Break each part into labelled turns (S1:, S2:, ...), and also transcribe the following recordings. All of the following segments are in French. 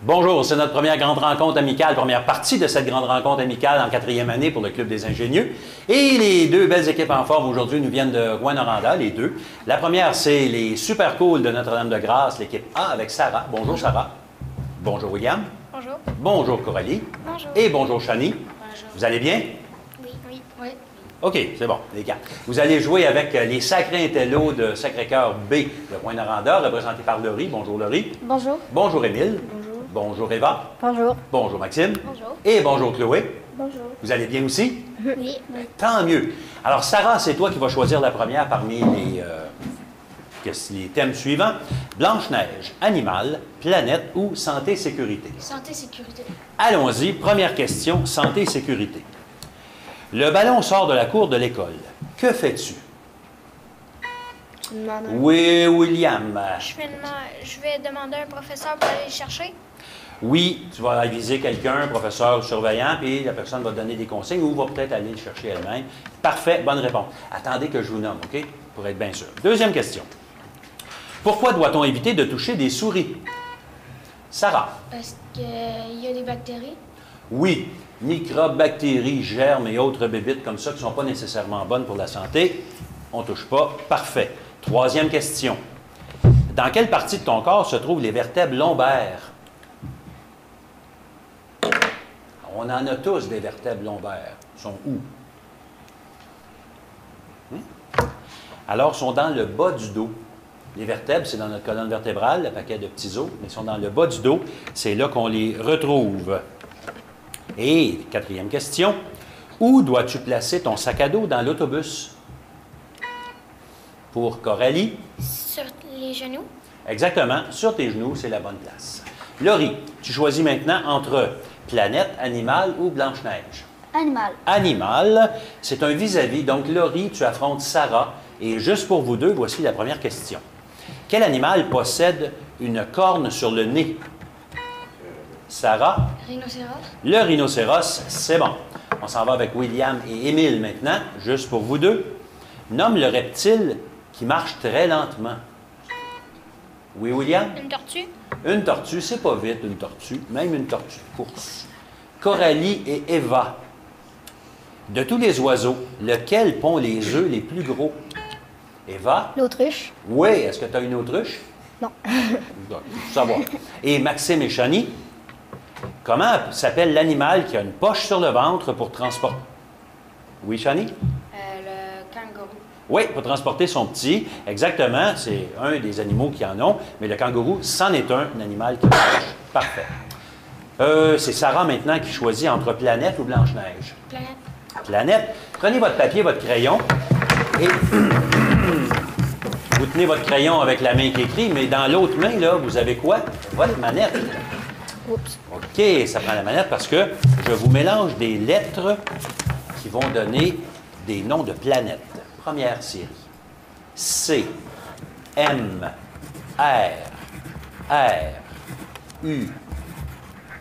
S1: Bonjour, c'est notre première grande rencontre amicale, première partie de cette grande rencontre amicale en 4e année pour le Club des ingénieux. Et les deux belles équipes en forme aujourd'hui nous viennent de Rouyn-Noranda, les deux. La première, c'est les Super Cool de Notre-Dame-de-Grâce, l'équipe A avec Sarah. Bonjour Sarah. Bonjour William.
S2: Bonjour.
S1: Bonjour Coralie.
S2: Bonjour.
S1: Et bonjour Chani.
S2: Bonjour.
S1: Vous allez bien?
S2: Oui. Oui. Oui.
S1: OK, c'est bon, les gars. Vous allez jouer avec les sacrés intellos de Sacré-Cœur B de Rouyn-Noranda, représentés par Laurie. Bonjour Laurie.
S2: Bonjour.
S1: Bonjour Émile.
S2: Bonjour.
S1: Bonjour Eva.
S2: Bonjour.
S1: Bonjour Maxime.
S2: Bonjour.
S1: Et bonjour Chloé.
S2: Bonjour.
S1: Vous allez bien aussi?
S2: Oui.
S1: Tant mieux. Alors Sarah, c'est toi qui vas choisir la première parmi les thèmes suivants. Blanche-Neige, animal, planète ou santé-sécurité?
S2: Santé-sécurité.
S1: Allons-y. Première question, santé-sécurité. Le ballon sort de la cour de l'école. Que fais-tu? Oui, William.
S2: Je vais demander à un professeur pour aller le chercher.
S1: Oui, tu vas aviser quelqu'un, un professeur surveillant, puis la personne va te donner des consignes ou va peut-être aller le chercher elle-même. Parfait, bonne réponse. Attendez que je vous nomme, OK? Pour être bien sûr. Deuxième question. Pourquoi doit-on éviter de toucher des souris? Sarah.
S2: Parce qu'il y a des bactéries.
S1: Oui, microbes, bactéries, germes et autres bébites comme ça qui ne sont pas nécessairement bonnes pour la santé. On ne touche pas. Parfait. Troisième question. Dans quelle partie de ton corps se trouvent les vertèbres lombaires? On en a tous des vertèbres lombaires. Ils sont où? Alors, ils sont dans le bas du dos. Les vertèbres, c'est dans notre colonne vertébrale, le paquet de petits os, mais ils sont dans le bas du dos. C'est là qu'on les retrouve. Et, quatrième question, où dois-tu placer ton sac à dos dans l'autobus? Pour Coralie?
S2: Sur les genoux.
S1: Exactement, sur tes genoux, c'est la bonne place. Laurie, tu choisis maintenant entre planète, animal ou Blanche-Neige?
S2: Animal.
S1: Animal, c'est un vis-à-vis. Donc, Laurie, tu affrontes Sarah. Et juste pour vous deux, voici la première question. Quel animal possède une corne sur le nez? Sarah?
S2: Rhinocéros.
S1: Le rhinocéros, c'est bon. On s'en va avec William et Émile maintenant, juste pour vous deux. Nomme le reptile qui marche très lentement. Oui, William?
S2: Une tortue.
S1: Une tortue, c'est pas vite, une tortue. Même une tortue de course. Coralie et Eva. De tous les oiseaux, lequel pond les œufs les plus gros? Eva?
S2: L'autruche.
S1: Oui. Est-ce que tu as une autruche?
S2: Non.
S1: Faut savoir. Et Maxime et Chani? Comment s'appelle l'animal qui a une poche sur le ventre pour transporter? Oui, Chani?
S2: Le kangourou.
S1: Oui, pour transporter son petit. Exactement, c'est un des animaux qui en ont, mais le kangourou, c'en est un animal qui a une poche. Parfait. C'est Sarah maintenant qui choisit entre planète ou Blanche-Neige.
S2: Planète.
S1: Planète. Prenez votre papier, votre crayon, et vous tenez votre crayon avec la main qui écrit, mais dans l'autre main, là, vous avez quoi? Votre manette.
S2: Oups.
S1: OK, ça prend la manette parce que je vous mélange des lettres qui vont donner des noms de planètes. Première série. C, M, R, U,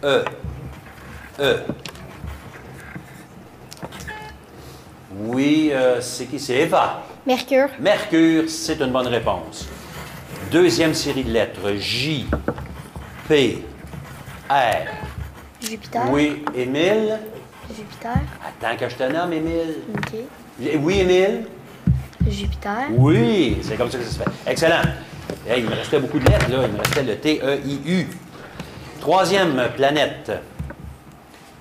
S1: E, E. Oui, c'est qui? C'est Eva.
S2: Mercure.
S1: Mercure, c'est une bonne réponse. Deuxième série de lettres. J, P, R.
S2: Jupiter.
S1: Oui, Émile.
S2: Jupiter.
S1: Attends que je te nomme, Émile.
S2: OK.
S1: Oui, Émile.
S2: Jupiter.
S1: Oui, c'est comme ça que ça se fait. Excellent. Hey, il me restait beaucoup de lettres, là. Il me restait le T-E-I-U. Troisième planète.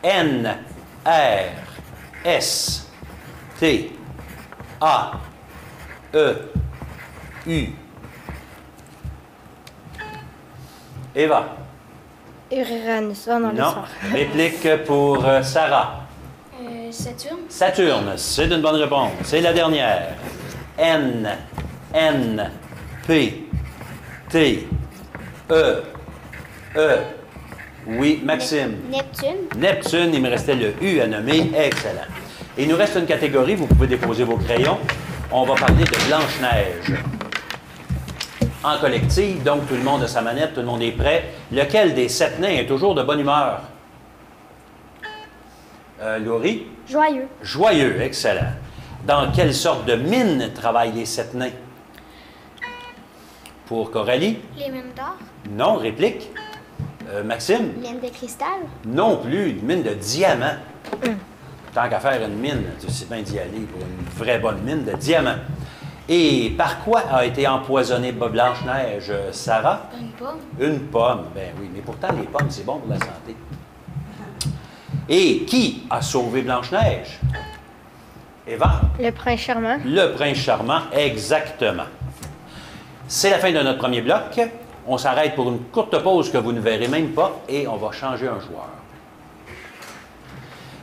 S1: N, R, S, T, A, E, U. Eva.
S2: Uranus. Oh non, le
S1: Non.
S2: soir.
S1: Réplique pour Sarah.
S2: Saturne.
S1: Saturne, c'est une bonne réponse. C'est la dernière. N, N, P, T, E, E. Oui, Maxime.
S2: Neptune.
S1: Neptune, il me restait le U à nommer. Excellent. Et il nous reste une catégorie, vous pouvez déposer vos crayons. On va parler de Blanche-Neige. En collectif, donc tout le monde a sa manette, tout le monde est prêt. Lequel des 7 nains est toujours de bonne humeur? Laurie?
S2: Joyeux.
S1: Joyeux, excellent. Dans quelle sorte de mine travaillent les 7 nains? Pour Coralie?
S2: Les mines d'or.
S1: Non, réplique. Maxime?
S3: Mine de cristal?
S1: Non plus, une mine de diamant. Tant qu'à faire une mine, c'est bien d'y aller pour une vraie bonne mine de diamant. Et par quoi a été empoisonnée Blanche-Neige, Sarah?
S2: Une pomme.
S1: Une pomme. Ben oui, mais pourtant, les pommes, c'est bon pour la santé. Et qui a sauvé Blanche-Neige? Eva?
S3: Le prince charmant.
S1: Le prince charmant, exactement. C'est la fin de notre premier bloc. On s'arrête pour une courte pause que vous ne verrez même pas et on va changer un joueur.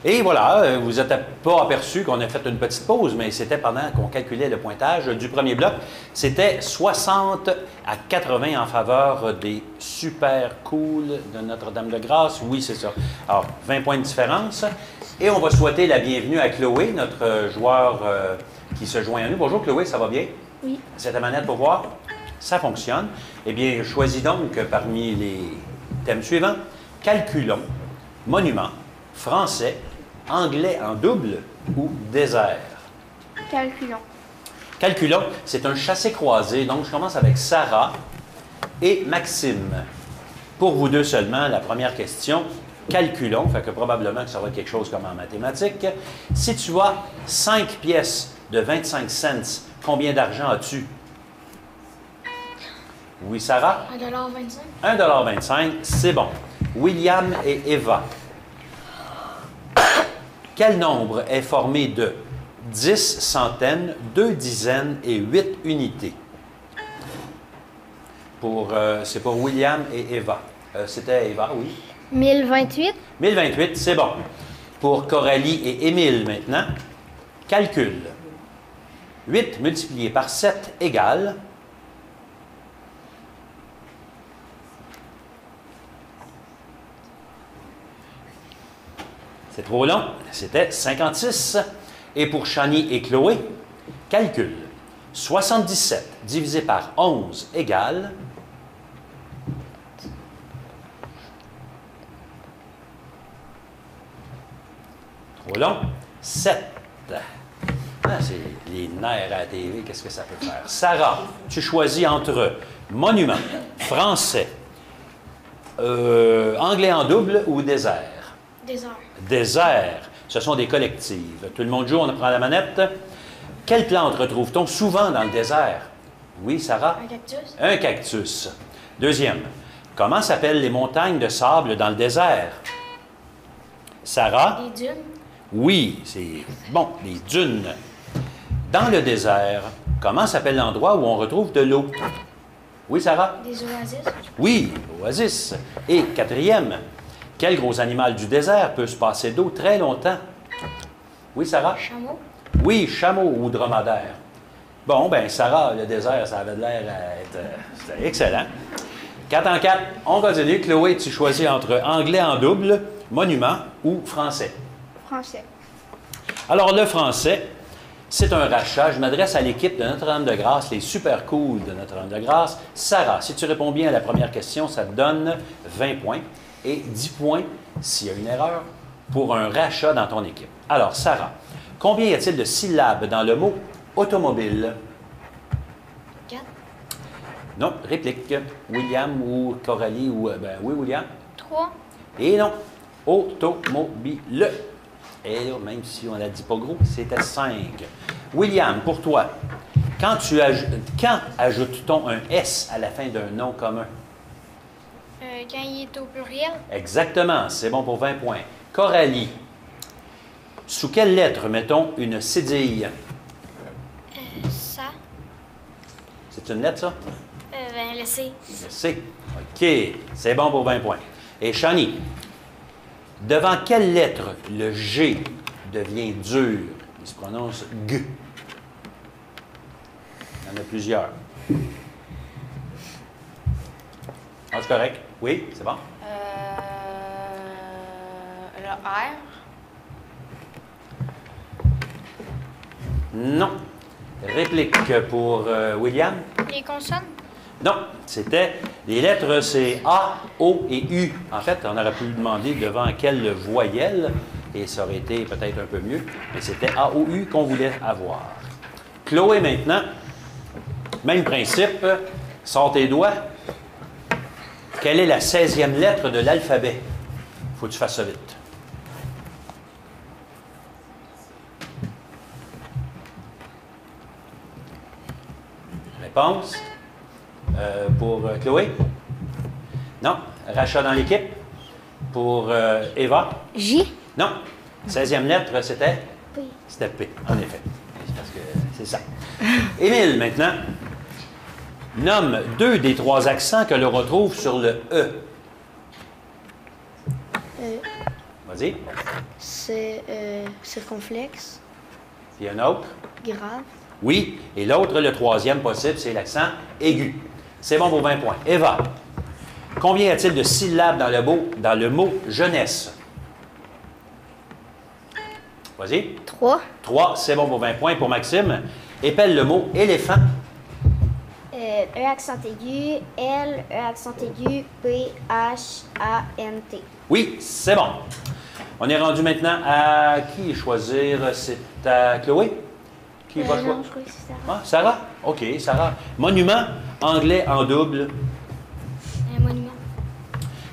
S1: Et voilà, vous n'êtes pas aperçu qu'on a fait une petite pause, mais c'était pendant qu'on calculait le pointage du premier bloc. C'était 60 à 80 en faveur des super cool de Notre-Dame-de-Grâce. Oui, c'est ça. Alors, 20 points de différence. Et on va souhaiter la bienvenue à Chloé, notre joueur qui se joint à nous. Bonjour Chloé, ça va bien?
S3: Oui.
S1: C'est ta manette pour voir? Ça fonctionne. Eh bien, choisis donc parmi les thèmes suivants. Calculons, monument, français, anglais en double ou désert?
S3: Calculons.
S1: Calculons, c'est un chassé-croisé. Donc, je commence avec Sarah et Maxime. Pour vous deux seulement, la première question. Calculons, fait que probablement que ça va être quelque chose comme en mathématiques. Si tu as 5 pièces de 25 cents, combien d'argent as-tu? Oui, Sarah?
S2: 1,25 $.
S1: 1,25 $, c'est bon. William et Eva. Quel nombre est formé de 10 centaines, 2 dizaines et 8 unités? C'est pour William et Eva. C'était Eva, oui.
S3: 1028.
S1: 1028, c'est bon. Pour Coralie et Émile maintenant, calcul. 8 multiplié par 7 égale... C'est trop long. C'était 56. Et pour Chani et Chloé, calcul. 77 divisé par 11 égale... Trop long. 7. Ah, c'est les nerfs à la TV, qu'est-ce que ça peut faire? Sarah, tu choisis entre monument, français, anglais en double ou désert?
S2: Désert.
S1: Désert, ce sont des collectives. Tout le monde joue, on prend la manette. Quelle plante retrouve-t-on souvent dans le désert? Oui, Sarah?
S2: Un cactus.
S1: Un cactus. Deuxième, comment s'appellent les montagnes de sable dans le désert? Sarah?
S2: Des dunes.
S1: Oui, c'est bon, les dunes. Dans le désert, comment s'appelle l'endroit où on retrouve de l'eau? Oui, Sarah?
S2: Des oasis.
S1: Oui, oasis. Et quatrième, quel gros animal du désert peut se passer d'eau très longtemps? Oui, Sarah?
S2: Chameau.
S1: Oui, chameau ou dromadaire. Bon, ben Sarah, le désert, ça avait l'air à être c'était excellent. 4 en 4, on continue. Chloé, tu choisis entre anglais en double, monument ou français?
S3: Français.
S1: Alors, le français, c'est un rachat. Je m'adresse à l'équipe de Notre-Dame-de-Grâce, les super cool de Notre-Dame-de-Grâce. Sarah, si tu réponds bien à la première question, ça te donne 20 points et 10 points s'il y a une erreur pour un rachat dans ton équipe. Alors, Sarah, combien y a-t-il de syllabes dans le mot automobile?
S2: 4.
S1: Non, réplique. William ou Coralie ou... oui, William.
S2: 3.
S1: Et non, automobile. Et là, même si on ne la dit pas gros, c'était 5. William, pour toi, quand ajoute-t-on un S à la fin d'un nom commun?
S2: Quand il est au pluriel.
S1: Exactement, c'est bon pour 20 points. Coralie, sous quelle lettre mettons une cédille?
S2: Ça.
S1: C'est une lettre, ça?
S2: Le C.
S1: Le C. OK, c'est bon pour 20 points. Et Chani, devant quelle lettre le G devient dur? Il se prononce G. Il y en a plusieurs. Ah, c'est correct. Oui, c'est bon.
S2: Le R.
S1: Non. Réplique pour William?
S2: Les consonnes.
S1: Non, c'était... Les lettres, c'est A, O et U. En fait, on aurait pu lui demander devant quelle voyelle, et ça aurait été peut-être un peu mieux, mais c'était A, O, U qu'on voulait avoir. Chloé, maintenant, même principe. Sors tes doigts. Quelle est la 16e lettre de l'alphabet? Il faut que tu fasses ça vite. Réponse? Pour Chloé? Non. Rachat dans l'équipe? Pour Eva?
S3: J.
S1: Non. 16e lettre, c'était?
S3: P.
S1: C'était P, en effet. C'est parce que c'est ça. Émile, maintenant, nomme 2 des 3 accents que l'on retrouve sur le E. Vas-y.
S3: C'est circonflexe.
S1: Il y a un autre?
S3: Grave.
S1: Oui. Et l'autre, le 3e possible, c'est l'accent aigu. C'est bon pour 20 points. Eva, combien y a-t-il de syllabes dans le mot jeunesse? Vas-y.
S3: 3.
S1: 3, c'est bon pour 20 points. Pour Maxime, épelle le mot éléphant.
S3: E accent aigu, L, E accent aigu, P, H, A, N, T.
S1: Oui, c'est bon. On est rendu maintenant à qui choisir? C'est à Chloé? Qui va choisir?
S3: Non, je crois que c'est ça.
S1: Ah, Sarah? OK, Sarah. Monument, anglais en double.
S2: Un monument.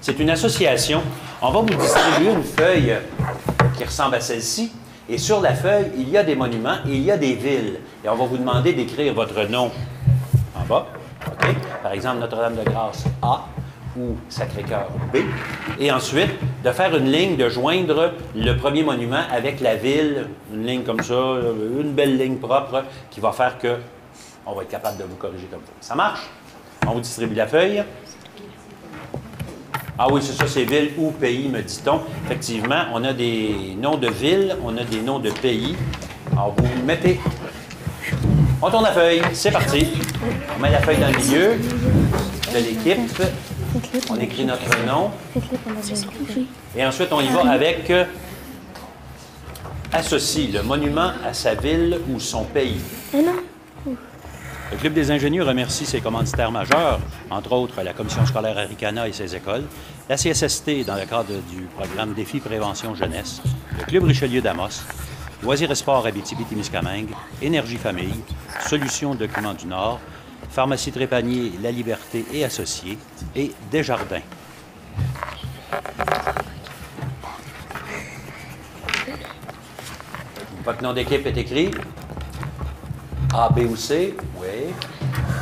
S1: C'est une association. On va vous distribuer une feuille qui ressemble à celle-ci. Et sur la feuille, il y a des monuments et il y a des villes. Et on va vous demander d'écrire votre nom en bas. OK? Par exemple, Notre-Dame-de-Grâce A ou Sacré-Cœur B. Et ensuite, de faire une ligne, de joindre le premier monument avec la ville. Une ligne comme ça, une belle ligne propre qui va faire que on va être capable de vous corriger comme ça. Ça marche? On vous distribue la feuille. Ah oui, c'est ça, c'est ville ou pays, me dit-on. Effectivement, on a des noms de villes, on a des noms de pays. Alors, vous mettez... On tourne la feuille, c'est parti. On met la feuille dans le milieu de l'équipe. On écrit notre nom. Et ensuite, on y va avec associe le monument à sa ville ou son pays. Le Club des ingénieurs remercie ses commanditaires majeurs, entre autres la Commission scolaire Aricana et ses écoles, la CSST dans le cadre du programme Défi Prévention Jeunesse, le Club Richelieu d'Amos, Loisirs et Sports Abitibi-Témiscamingue, Énergie Famille, Solutions Documents du Nord, Pharmacie Trépanier, La Liberté et Associés, et Desjardins. Votre nom d'équipe est écrit? A, B ou C? Oui.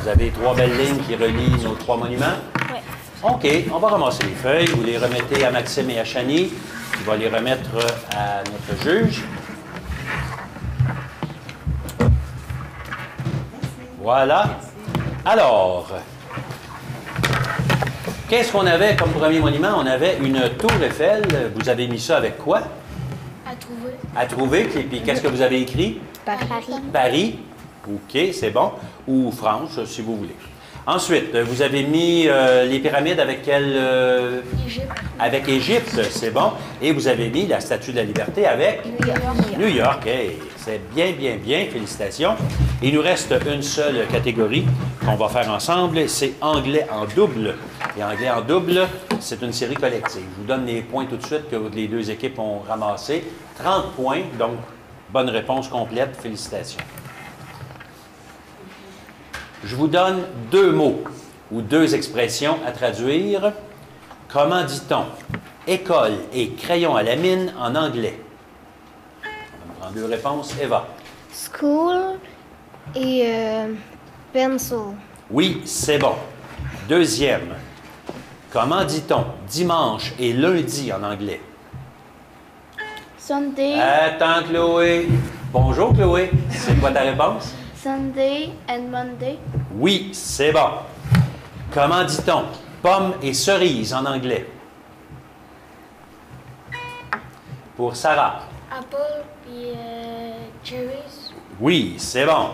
S1: Vous avez 3 belles lignes qui relient nos 3 monuments?
S2: Oui.
S1: OK. On va ramasser les feuilles. Vous les remettez à Maxime et à Chani, qui va les remettre à notre juge. Voilà. Alors, qu'est-ce qu'on avait comme premier monument? On avait une tour Eiffel. Vous avez mis ça avec quoi?
S2: À trouver.
S1: À trouver. Puis qu'est-ce que vous avez écrit?
S3: Paris.
S1: Paris. OK, c'est bon. Ou France, si vous voulez. Ensuite, vous avez mis les pyramides avec quelle...
S2: Égypte.
S1: Avec Égypte, c'est bon. Et vous avez mis la Statue de la Liberté avec... New York. Hey, c'est bien, bien, bien. Félicitations. Il nous reste une seule catégorie qu'on va faire ensemble. C'est anglais en double. Et anglais en double, c'est une série collective. Je vous donne les points tout de suite que les 2 équipes ont ramassés. 30 points, donc bonne réponse complète. Félicitations. Je vous donne 2 mots ou 2 expressions à traduire. Comment dit-on école et crayon à la mine en anglais? On prend 2 réponses. Eva.
S3: School et pencil.
S1: Oui, c'est bon. 2e. Comment dit-on dimanche et lundi en anglais?
S3: Sunday.
S1: Attends, Chloé. Bonjour, Chloé. C'est quoi ta réponse?
S3: Sunday and Monday.
S1: Oui, c'est bon. Comment dit-on pomme et cerise en anglais? Pour Sarah.
S2: Apple puis cherries.
S1: Oui, c'est bon.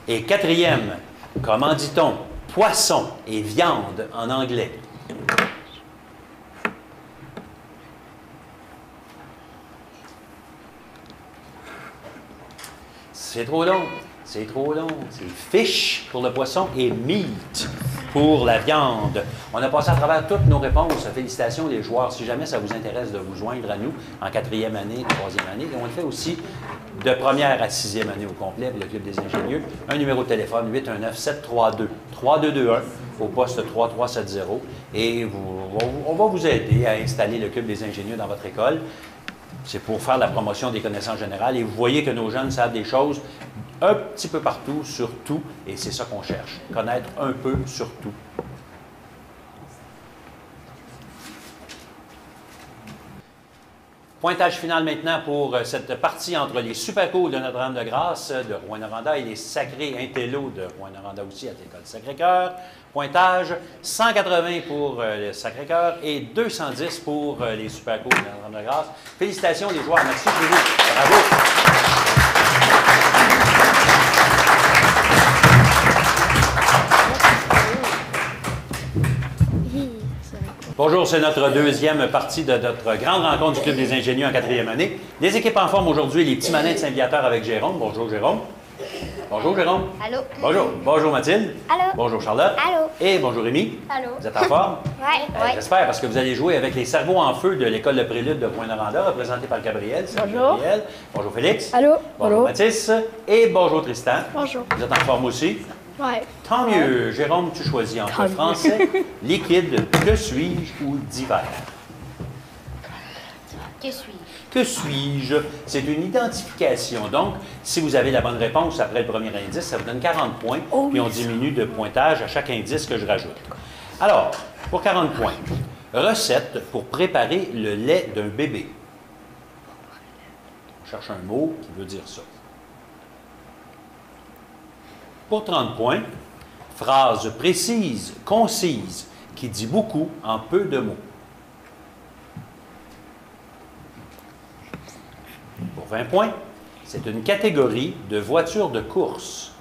S1: Et 4e, comment dit-on poisson et viande en anglais? C'est trop long. C'est trop long. C'est fish pour le poisson et meat pour la viande. On a passé à travers toutes nos réponses. Félicitations les joueurs. Si jamais ça vous intéresse de vous joindre à nous en 4e année, 3e année, on le fait aussi de 1re à 6e année au complet pour le Club des ingénieux. Un numéro de téléphone 819-732-3221 au poste 3370 et on va vous aider à installer le Cube des ingénieurs dans votre école. C'est pour faire la promotion des connaissances générales et vous voyez que nos jeunes savent des choses un petit peu partout, sur tout, et c'est ça qu'on cherche, connaître un peu sur tout. Pointage final maintenant pour cette partie entre les super cool de Notre-Dame-de-Grâce de Rouyn-Noranda et les sacrés intellos de Rouyn-Noranda aussi à l'école Sacré-Cœur. Pointage 180 pour le Sacré-Cœur et 210 pour les super cool de Notre-Dame-de-Grâce. Félicitations les joueurs, merci chez vous. Bravo! Bonjour, c'est notre deuxième partie de notre grande rencontre du Club des ingénieurs en 4e année. Les équipes en forme aujourd'hui, les petits malins de Saint-Viateur avec Jérôme. Bonjour Jérôme. Bonjour Jérôme.
S2: Allô.
S1: Bonjour. Bonjour Mathilde.
S2: Allô.
S1: Bonjour Charlotte.
S2: Allô.
S1: Et bonjour Rémi.
S2: Allô.
S1: Vous êtes en forme?
S2: Oui.
S1: J'espère, parce que vous allez jouer avec les cerveaux en feu de l'école de prélude de Rouyn-Noranda, représenté par Gabriel. Salut,
S4: Bonjour.
S1: Gabriel. Bonjour Félix.
S4: Allô.
S1: Bonjour Mathis. Et bonjour Tristan.
S4: Bonjour.
S1: Vous êtes en forme aussi?
S4: Ouais.
S1: Tant mieux. Jérôme, tu choisis entre
S4: Tant mieux.
S1: français, liquide, que suis-je ou divers?
S2: Que suis-je?
S1: Que suis-je? C'est une identification. Donc, si vous avez la bonne réponse après le premier indice, ça vous donne 40 points,
S4: Oh
S1: puis on
S4: oui.
S1: diminue de pointage à chaque indice que je rajoute. Alors, pour 40 points, recette pour préparer le lait d'un bébé. On cherche un mot qui veut dire ça. Pour 30 points, phrase précise, concise, qui dit beaucoup en peu de mots. Pour 20 points, c'est une catégorie de voitures de course.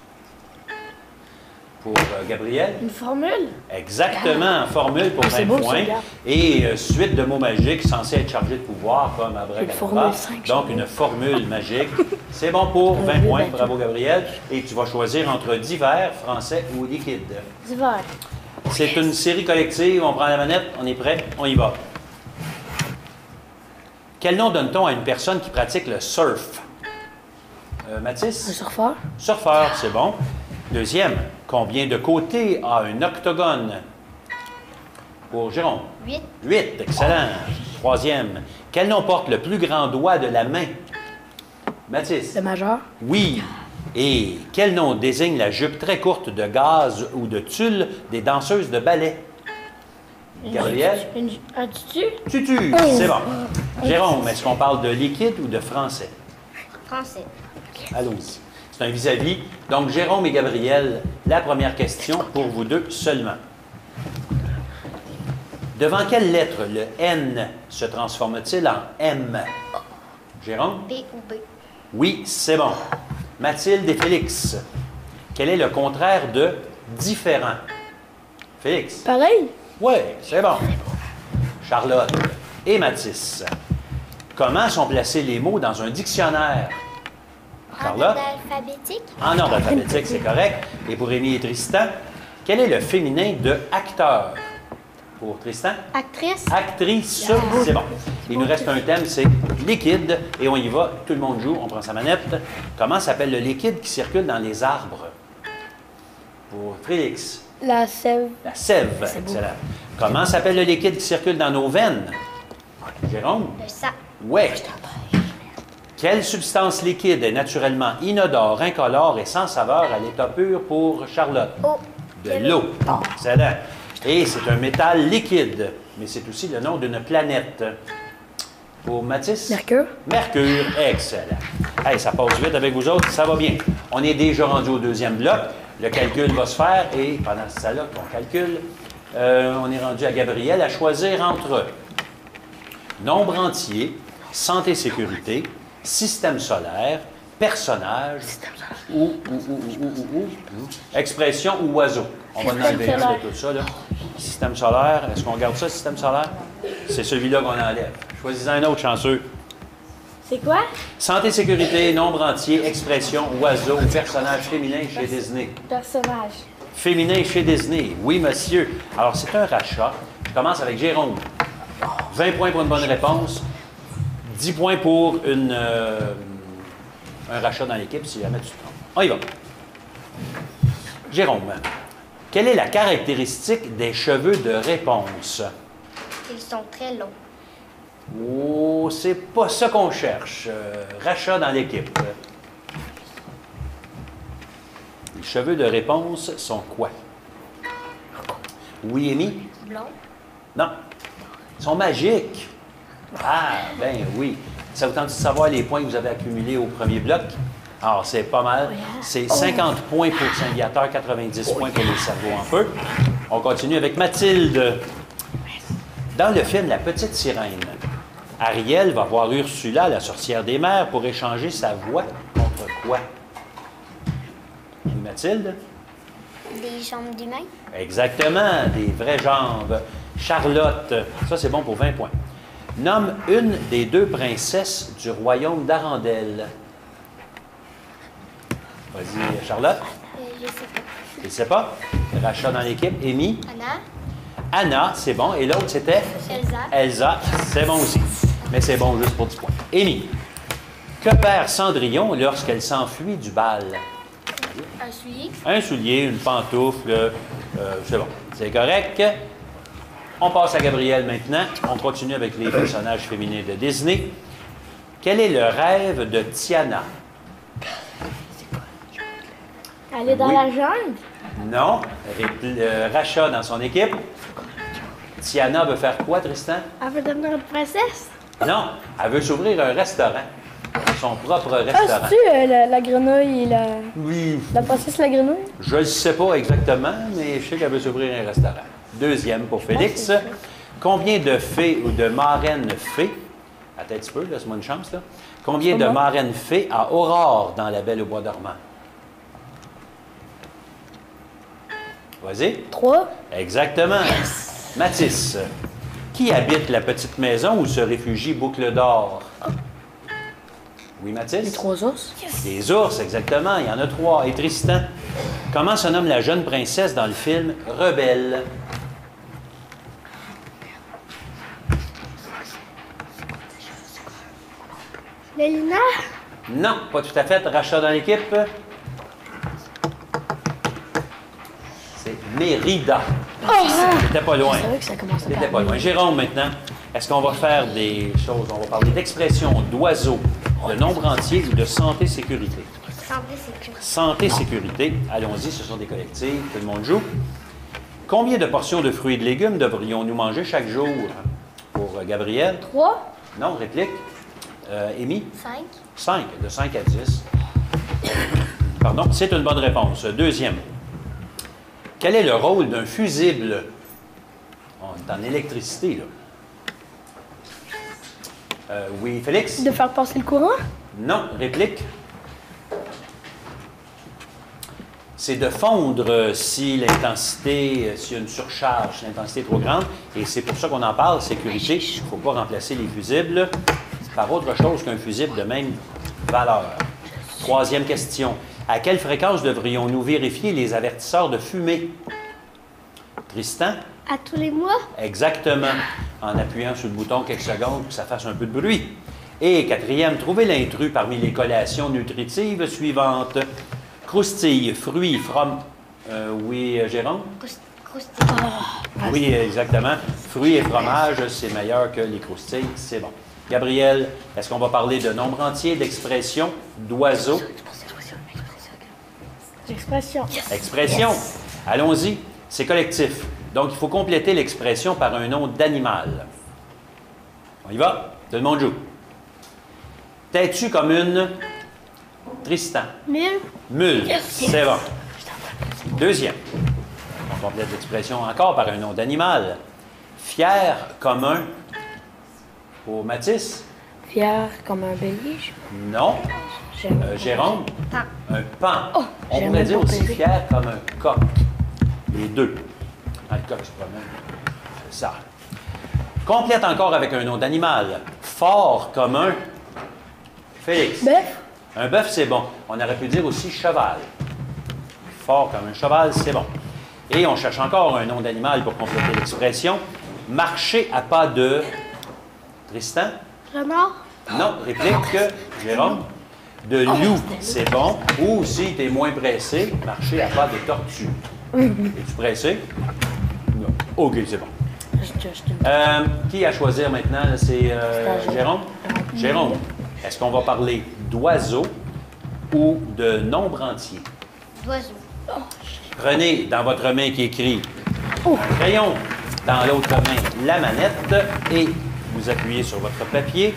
S1: Pour Gabriel,
S4: Une formule?
S1: exactement, formule pour 20
S4: C'est beau, ça,
S1: points.
S4: regarde.
S1: Et suite de mots magiques censés être chargés de pouvoir, comme abracadabra.
S4: formule 5,
S1: Donc, une formule magique. C'est bon pour 20 points, bravo Gabriel. Et tu vas choisir entre divers, français ou liquide.
S4: Divers.
S1: C'est une série collective, on prend la manette, on est prêt, on y va. Quel nom donne-t-on à une personne qui pratique le surf?
S4: Un
S1: Mathis?
S4: surfeur?
S1: Surfeur, c'est bon. Deuxième, combien de côtés a un octogone? Pour Jérôme.
S2: 8.
S1: 8, excellent. Troisième, quel nom porte le plus grand doigt de la main? Mathis.
S4: Le majeur?
S1: Oui. Et quel nom désigne la jupe très courte de gaze ou de tulle des danseuses de ballet? Gabriel?
S4: Un tutu?
S1: Tutu, c'est bon. Jérôme, est-ce qu'on parle de liquide ou de français?
S2: Français.
S1: Allons-y. C'est un vis-à-vis. Donc, Jérôme et Gabriel, la première question pour vous deux seulement. Devant quelle lettre le N se transforme-t-il en M? Jérôme?
S2: B ou B.
S1: Oui, c'est bon. Mathilde et Félix, quel est le contraire de différent? Félix?
S4: Pareil?
S1: Oui, c'est bon. Charlotte et Mathis, comment sont placés les mots dans un dictionnaire?
S2: En
S1: Charlotte?
S2: ordre alphabétique.
S1: En ordre alphabétique, c'est correct. Et pour Rémi et Tristan, quel est le féminin de acteur? Pour Tristan?
S2: Actrice.
S1: Actrice, c'est bon. Il nous reste un thème, c'est liquide. Et on y va, tout le monde joue, on prend sa manette. Comment s'appelle le liquide qui circule dans les arbres? Pour Félix?
S4: La sève.
S1: La sève, excellent. Comment s'appelle le liquide qui circule dans nos veines? Jérôme?
S2: Le sang.
S1: Oui. Quelle substance liquide est naturellement inodore, incolore et sans saveur à l'état pur pour Charlotte?
S2: Eau.
S1: De l'eau. Excellent. Et c'est un métal liquide, mais c'est aussi le nom d'une planète. Pour Mathis?
S4: Mercure?
S1: Mercure, excellent. Hey, ça passe vite avec vous autres, ça va bien. On est déjà rendu au deuxième bloc. Le calcul va se faire et pendant ce temps-là qu'on calcule, on est rendu à Gabriel à choisir entre nombre entier, santé-sécurité, système solaire, personnage ou expression ou oiseau. On va en enlever un de tout ça. Là. Système solaire, est-ce qu'on garde ça, système solaire? C'est celui-là qu'on enlève. Choisissez un autre chanceux.
S4: C'est quoi?
S1: Santé-sécurité, nombre entier, expression, oiseau, personnage féminin chez Disney.
S4: Personnage.
S1: Féminin chez Disney, oui monsieur. Alors c'est un rachat. Je commence avec Jérôme. 20 points pour une bonne réponse. 10 points pour un rachat dans l'équipe si jamais tu te trompes. On y va. Jérôme, Quelle est la caractéristique des cheveux de réponse?
S3: Ils sont très longs.
S1: Oh, c'est pas ça qu'on cherche. Rachat dans l'équipe. Les cheveux de réponse sont quoi? Oui, Amy?
S2: Blond.
S1: Non. Ils sont magiques. Ah, ben oui. Ça vous tente de savoir les points que vous avez accumulés au premier bloc? Alors, c'est pas mal. C'est 50 points pour Saint-Viateur, 90 points pour les cerveaux en feu. On continue avec Mathilde. Dans le film La Petite Sirène, Ariel va voir Ursula, la sorcière des mers, pour échanger sa voix contre quoi? Oui, Mathilde?
S3: Des jambes d'humain.
S1: Exactement, des vraies jambes. Charlotte, ça c'est bon pour 20 points. Nomme une des deux princesses du royaume d'Arendelle. Vas-y, Charlotte.
S3: Je sais pas.
S1: Je ne sais pas. Rachat dans l'équipe. Amy.
S3: Anna.
S1: Anna, c'est bon. Et l'autre, c'était?
S3: Elsa.
S1: Elsa, c'est bon aussi. Mais c'est bon juste pour 10 points. Amy. Que perd Cendrillon lorsqu'elle s'enfuit du bal?
S2: Un soulier.
S1: Un soulier, une pantoufle, c'est bon. C'est correct. On passe à Gabrielle maintenant. On continue avec les personnages féminins de Disney. Quel est le rêve de Tiana?
S4: Elle est dans
S1: Oui.
S4: la jungle.
S1: Non. Rachat dans son équipe. Tiana veut faire quoi, Tristan?
S4: Elle veut devenir une princesse.
S1: Non. Elle veut s'ouvrir un restaurant. Son propre
S4: Ah,
S1: restaurant.
S4: c'est-tu la grenouille et
S1: Oui.
S4: la princesse la grenouille?
S1: Je ne sais pas exactement, mais je sais qu'elle veut s'ouvrir un restaurant. Deuxième pour Félix. Combien de fées ou de marraines fées, attends un petit peu, laisse-moi une chance, là. Combien de
S4: Comment?
S1: marraines fées a Aurore dans La Belle au Bois dormant? Vas-y.
S4: 3.
S1: Exactement. Mathis. Qui habite la petite maison où se réfugie Boucle d'Or? Oui, Mathis?
S4: Les 3 ours.
S1: Les ours, exactement. Il y en a 3. Et Tristan. Comment se nomme la jeune princesse dans le film Rebelle?
S4: Lélina.
S1: Non, pas tout à fait. Rachat dans l'équipe. C'est Mérida. C'était pas loin.
S4: C'est vrai que ça commence à
S1: C'était pas loin. Jérôme, maintenant. Est-ce qu'on va faire des choses? On va parler d'expression, d'oiseaux, de nombre entier ou de santé-sécurité?
S3: Santé, sécurité.
S1: Santé-sécurité. Allons-y, ce sont des collectives. Tout le monde joue. Combien de portions de fruits et de légumes devrions-nous manger chaque jour? Pour Gabriel?
S4: 3.
S1: Non, réplique. Amy?
S3: 5.
S1: 5, de 5 à 10. Pardon, c'est une bonne réponse. Deuxième. Quel est le rôle d'un fusible? On est en électricité, là. Oui, Félix?
S4: De faire passer le courant.
S1: Non, réplique. C'est de fondre si l'intensité, s'il y a une surcharge, si l'intensité est trop grande. Et c'est pour ça qu'on en parle, sécurité. Il ne faut pas remplacer les fusibles par autre chose qu'un fusible de même valeur. Troisième question. À quelle fréquence devrions-nous vérifier les avertisseurs de fumée? Tristan?
S3: À tous les mois?
S1: Exactement. En appuyant sur le bouton quelques secondes pour que ça fasse un peu de bruit. Et quatrième, trouvez l'intrus parmi les collations nutritives suivantes. Croustilles, fruits, oui, Jérôme?
S3: Croustillant.
S1: Oui, exactement. Fruits et fromages, c'est meilleur que les croustilles, c'est bon. Gabriel, est-ce qu'on va parler de nombre entier, d'expression, d'oiseaux?
S4: Expression.
S1: Expression. Allons-y. C'est collectif. Donc, il faut compléter l'expression par un nom d'animal. On y va? Tout le monde joue. Têtu comme une... Tristan.
S4: Mille.
S1: Mule. C'est bon. Deuxième. On complète l'expression encore par un nom d'animal. Fier comme un... Pour Mathis?
S4: Fier comme un bélier.
S1: Non.
S4: J'aime.
S1: Jérôme?
S3: Pan.
S1: Un pan. On
S4: j'aime
S1: pourrait
S4: le
S1: dire aussi
S4: pan.
S1: fier comme un coq. Les deux. Un coq se promène. C'est ça. Complète encore avec un nom d'animal. Fort comme un... Félix.
S4: Bœuf.
S1: Un bœuf, c'est bon. On aurait pu dire aussi cheval. Fort comme un cheval, c'est bon. Et on cherche encore un nom d'animal pour compléter l'expression. Marcher à pas de... Tristan?
S4: Renard.
S1: Non, réplique, Jérôme. De loup, c'est bon. Ou si tu es moins pressé, marcher à pas de tortue. Es-tu pressé? Non. OK, c'est bon. Qui a à choisir maintenant? C'est Jérôme? Jérôme, est-ce qu'on va parler d'oiseaux ou de nombres entiers?
S2: D'oiseau.
S1: Prenez dans votre main qui écrit un crayon, dans l'autre main la manette et vous appuyez sur votre papier.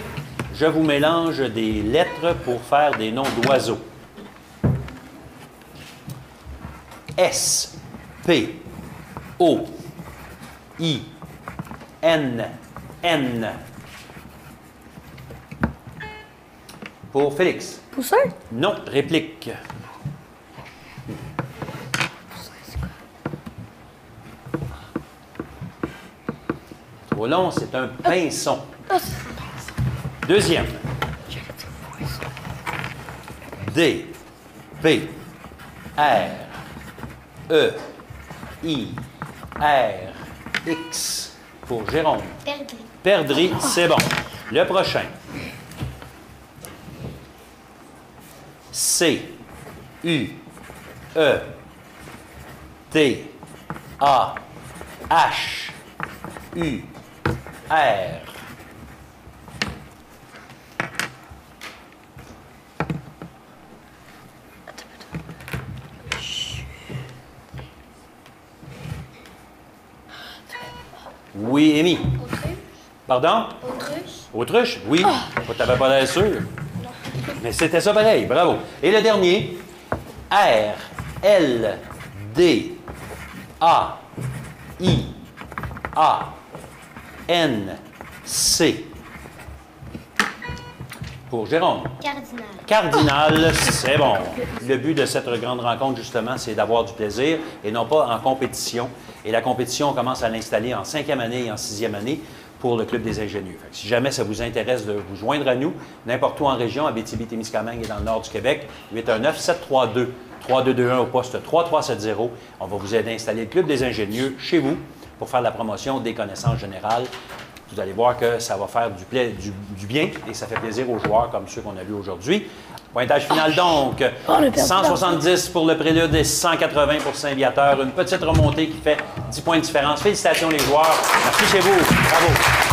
S1: Je vous mélange des lettres pour faire des noms d'oiseaux. S, P, O, I, N, N. Pour Félix.
S4: Poussin?
S1: Non, réplique. Trop long, c'est un pinson. Deuxième. D, P, R, E, I, R, X. Pour Jérôme.
S2: Perdrix.
S1: Perdrix, c'est bon. Le prochain. C, U, E, T, A, H, U, R. Oui, Amy.
S2: Autruche.
S1: Pardon?
S2: Autruche.
S1: Autruche? Oui. T'avais pas l'air sûr. Mais c'était ça pareil. Bravo. Et le dernier. R, L, D, A, I, A, N, C. Pour Jérôme.
S2: Cardinal.
S1: Cardinal, c'est bon. Le but de cette grande rencontre, justement, c'est d'avoir du plaisir et non pas en compétition. Et la compétition, on commence à l'installer en 5e année et en 6e année pour le Club des ingénieurs. Fait que si jamais ça vous intéresse de vous joindre à nous, n'importe où en région, à Abitibi-Témiscamingue et dans le nord du Québec, 819-732-3221 au poste 3370. On va vous aider à installer le Club des ingénieurs chez vous pour faire la promotion des connaissances générales. Vous allez voir que ça va faire du bien et ça fait plaisir aux joueurs comme ceux qu'on a vus aujourd'hui. Pointage final donc, 170 pour le prélude et 180 pour Saint-Viateur. Une petite remontée qui fait 10 points de différence. Félicitations les joueurs. Merci chez vous. Bravo.